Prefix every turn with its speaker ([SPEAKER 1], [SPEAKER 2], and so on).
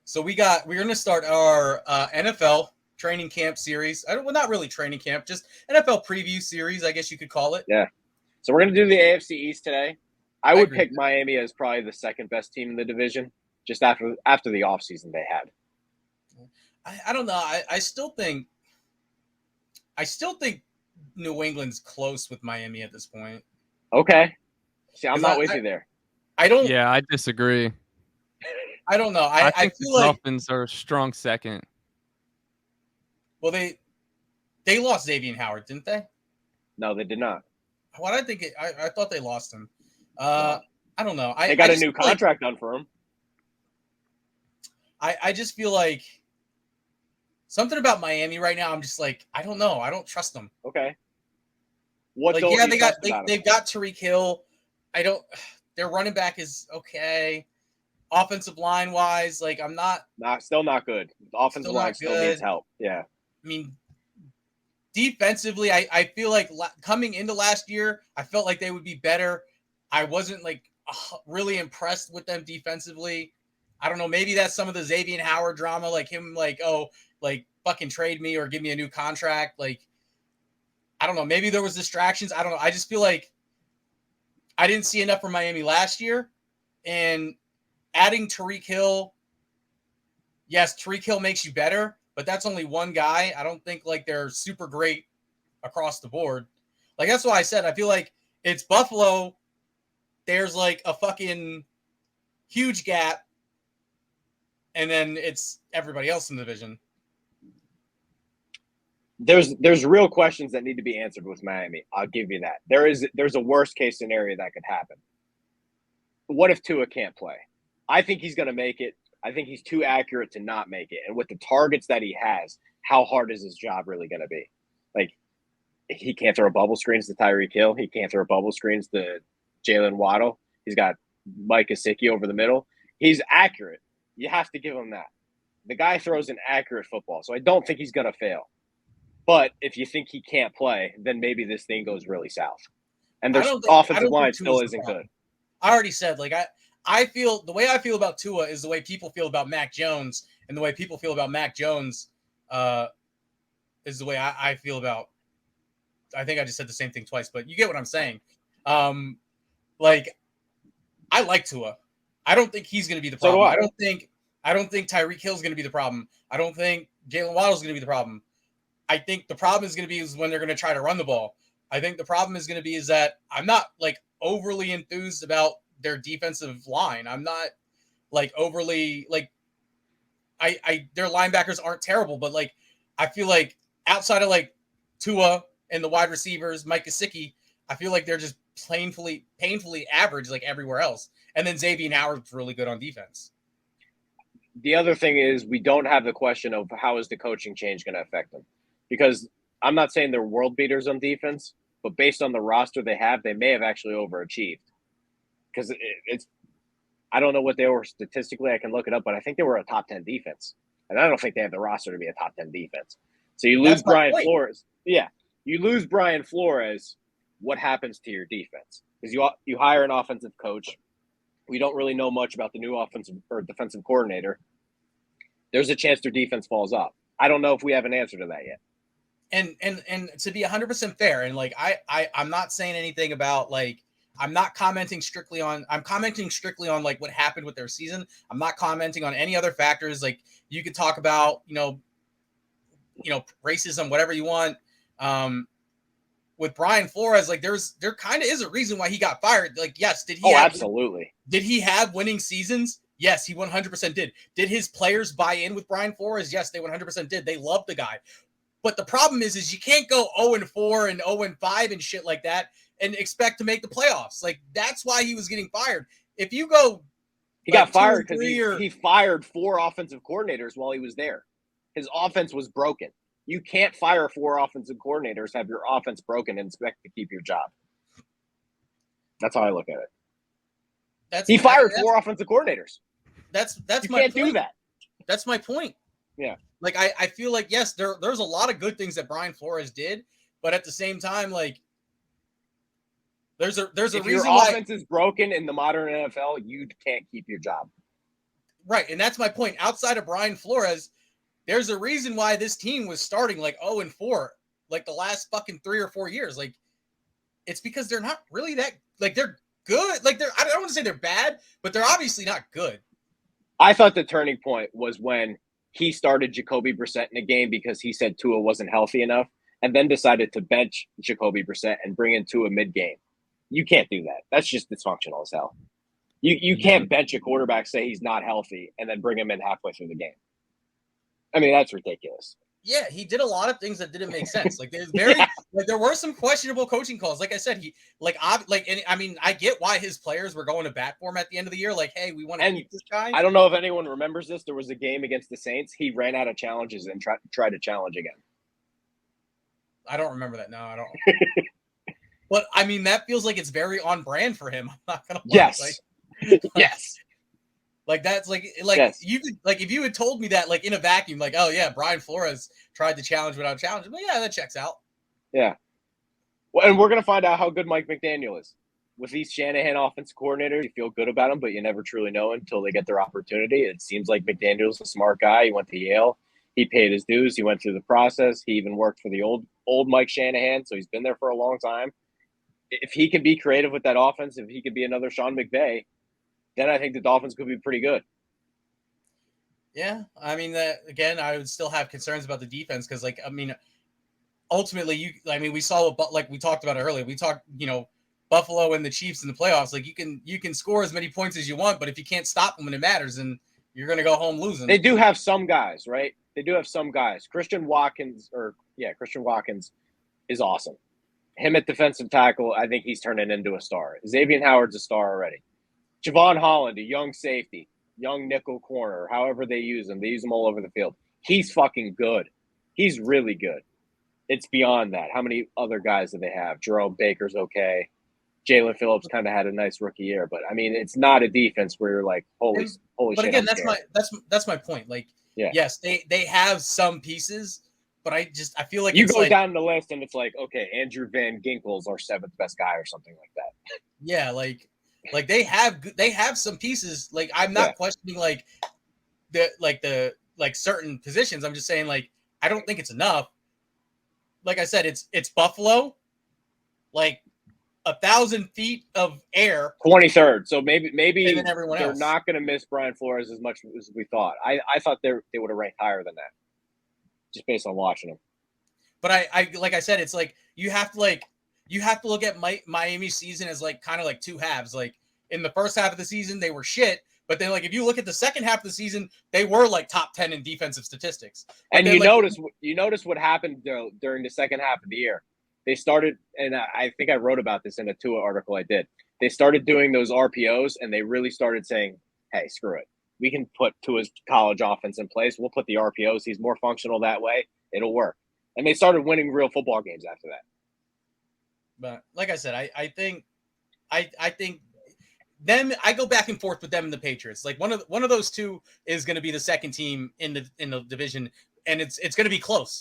[SPEAKER 1] So we're going to start our NFL training camp series. Well, not really training camp, just NFL preview series, I guess you could call it.
[SPEAKER 2] Yeah. So we're going to do the AFC East today. I would
[SPEAKER 1] agree.
[SPEAKER 2] pick Miami as probably the second best team in the division, just after the offseason they had.
[SPEAKER 1] I don't know. I still think New England's close with Miami at this point.
[SPEAKER 2] Okay. See, I'm not with you there.
[SPEAKER 1] I don't.
[SPEAKER 3] Yeah, I disagree.
[SPEAKER 1] I don't know.
[SPEAKER 3] I
[SPEAKER 1] feel
[SPEAKER 3] think the
[SPEAKER 1] like
[SPEAKER 3] Dolphins are a strong second.
[SPEAKER 1] Well, they lost Xavier Howard, didn't they?
[SPEAKER 2] No, they did not.
[SPEAKER 1] What I think I thought they lost him. I don't know.
[SPEAKER 2] They got a new contract done for him.
[SPEAKER 1] I just feel like something about Miami right now. I'm just like, I don't know. I don't trust them.
[SPEAKER 2] Okay.
[SPEAKER 1] They've got Tyreek Hill. Their running back is okay. Offensive line wise, like I'm
[SPEAKER 2] still not good. The offensive line still needs help. Yeah.
[SPEAKER 1] I mean, defensively, I feel like coming into last year, I felt like they would be better. I wasn't like really impressed with them defensively. I don't know. Maybe that's some of the Xavier Howard drama, like him, like, oh, like fucking trade me or give me a new contract. Like, I don't know. Maybe there was distractions. I don't know. I just feel like I didn't see enough from Miami last year, and adding Tyreek Hill. Yes, Tyreek Hill makes you better, but that's only one guy. I don't think like they're super great across the board. Like that's why I said I feel like it's Buffalo. There's like a fucking huge gap, and then it's everybody else in the division.
[SPEAKER 2] There's real questions that need to be answered with Miami. I'll give you that. There's a worst case scenario that could happen. What if Tua can't play? I think he's going to make it. I think he's too accurate to not make it. And with the targets that he has, how hard is his job really going to be? Like, he can't throw bubble screens to Tyreek Hill. He can't throw bubble screens to Jalen Waddle. He's got Mike Gesicki over the middle. He's accurate. You have to give him that. The guy throws an accurate football, so I don't think he's going to fail. But if you think he can't play, then maybe this thing goes really south. And their offensive line still isn't good.
[SPEAKER 1] I already said, like, I feel the way I feel about Tua is the way people feel about Mac Jones, and the way people feel about Mac Jones is the way I feel about. I think I just said the same thing twice, but you get what I'm saying. Like, I like Tua. I don't think he's going to be the problem. I don't think Tyreek Hill's going to be the problem. I don't think Jalen Waddle's going to be the problem. I think the problem is going to be is when they're going to try to run the ball. I think the problem is going to be is that I'm not like overly enthused about their defensive line. I'm not like overly like their linebackers aren't terrible, but like I feel like outside of like Tua and the wide receivers, Mike Gesicki, I feel like they're just painfully average like everywhere else. And then Xavier Howard's really good on defense.
[SPEAKER 2] The other thing is we don't have the question of how is the coaching change going to affect them. Because I'm not saying they're world beaters on defense, but based on the roster they have, they may have actually overachieved. Because I don't know what they were statistically. I can look it up, but I think they were a top 10 defense. And I don't think they have the roster to be a top 10 defense. So you lose Brian Flores. Yeah. You lose Brian Flores. What happens to your defense? Because you hire an offensive coach. We don't really know much about the new offensive or defensive coordinator. There's a chance their defense falls off. I don't know if we have an answer to that yet.
[SPEAKER 1] And to be 100% fair, and like I'm not saying anything about like I'm commenting strictly on like what happened with their season. I'm not commenting on any other factors. Like you could talk about, you know, racism, whatever you want. With Brian Flores, like there kind of is a reason why he got fired. Like, yes, did he?
[SPEAKER 2] Absolutely.
[SPEAKER 1] Did he have winning seasons? Yes, he 100% did. Did his players buy in with Brian Flores? Yes, they 100% did. They loved the guy. But the problem is you can't go 0-4 and 0-5 and shit like that and expect to make the playoffs. Like, that's why he was getting fired. If you go...
[SPEAKER 2] He got fired because he fired 4 offensive coordinators while he was there. His offense was broken. You can't fire 4 offensive coordinators, have your offense broken, and expect to keep your job. That's how I look at it. He fired 4 offensive coordinators.
[SPEAKER 1] That's
[SPEAKER 2] you
[SPEAKER 1] my
[SPEAKER 2] can't
[SPEAKER 1] point.
[SPEAKER 2] do that.
[SPEAKER 1] That's my point.
[SPEAKER 2] Yeah.
[SPEAKER 1] Like I feel like yes, there's a lot of good things that Brian Flores did, but at the same time, like there's a reason
[SPEAKER 2] your offense is broken in the modern NFL, you can't keep your job.
[SPEAKER 1] Right, and that's my point. Outside of Brian Flores, there's a reason why this team was starting like 0-4, like the last fucking 3 or 4 years. Like, it's because they're not really that, like, they're good. Like, I don't want to say they're bad, but they're obviously not good.
[SPEAKER 2] I thought the turning point was when he started Jacoby Brissett in a game because he said Tua wasn't healthy enough, and then decided to bench Jacoby Brissett and bring in Tua mid-game. You can't do that. That's just dysfunctional as hell. You can't bench a quarterback, say he's not healthy, and then bring him in halfway through the game. I mean, that's ridiculous.
[SPEAKER 1] Yeah, he did a lot of things that didn't make sense. Like, there's very like there were some questionable coaching calls. Like I said, I get why his players were going to bat for him at the end of the year. Like, hey, we want to keep this guy.
[SPEAKER 2] I don't know if anyone remembers this. There was a game against the Saints. He ran out of challenges and tried to challenge again.
[SPEAKER 1] I don't remember that. No, I don't. But I mean, that feels like it's very on brand for him. I'm not gonna lie.
[SPEAKER 2] Yes. Yes.
[SPEAKER 1] Like, that's like
[SPEAKER 2] yes.
[SPEAKER 1] You could, like, if you had told me that, like, in a vacuum, like, oh yeah, Brian Flores tried to challenge without challenging, but yeah, that checks out.
[SPEAKER 2] Yeah. Well, and we're gonna find out how good Mike McDaniel is. With these Shanahan offensive coordinators, you feel good about them, but you never truly know until they get their opportunity. It seems like McDaniel's a smart guy. He went to Yale. He paid his dues. He went through the process. He even worked for the old Mike Shanahan, so he's been there for a long time. If he can be creative with that offense, if he could be another Sean McVay, then I think the Dolphins could be pretty good.
[SPEAKER 1] Yeah, I mean, again, I would still have concerns about the defense because, like, I mean, ultimately, we saw what, like we talked about earlier. We talked, Buffalo and the Chiefs in the playoffs. Like, you can score as many points as you want, but if you can't stop them when it matters, then you're going to go home losing.
[SPEAKER 2] They do have some guys, right? They do have some guys. Christian Watkins is awesome. Him at defensive tackle, I think he's turning into a star. Xavier Howard's a star already. Javon Holland, a young safety, young nickel corner, however they use him. They use him all over the field. He's fucking good. He's really good. It's beyond that. How many other guys do they have? Jerome Baker's okay. Jalen Phillips kind of had a nice rookie year, but I mean, it's not a defense where you're like, holy
[SPEAKER 1] but
[SPEAKER 2] shit.
[SPEAKER 1] But again, that's my point. Like, yes, they have some pieces, but I feel like
[SPEAKER 2] you go down the list and it's like, okay, Andrew Van Ginkel's our 7th best guy or something like that.
[SPEAKER 1] Yeah, like they have some pieces. Like, I'm not questioning the certain positions. I'm just saying, like, I don't think it's enough. Like I said, it's Buffalo, like 1,000 feet of air,
[SPEAKER 2] 23rd. So maybe
[SPEAKER 1] everyone
[SPEAKER 2] they're
[SPEAKER 1] else.
[SPEAKER 2] not going to miss Brian Flores as much as we thought. I thought they would have ranked higher than that, just based on watching them.
[SPEAKER 1] But I like I said, it's like you have to look at Miami's season as like kind of like two halves. Like, in the first half of the season, they were shit. But then, like, if you look at the second half of the season, they were like top 10 in defensive statistics. But
[SPEAKER 2] and you notice what happened during the second half of the year. They started, and I think I wrote about this in a Tua article I did. They started doing those RPOs, and they really started saying, hey, screw it. We can put Tua's college offense in place. We'll put the RPOs. He's more functional that way. It'll work. And they started winning real football games after that.
[SPEAKER 1] But like I said, I think them. I go back and forth with them and the Patriots. Like, one of those two is going to be the second team in the division, and it's going to be close.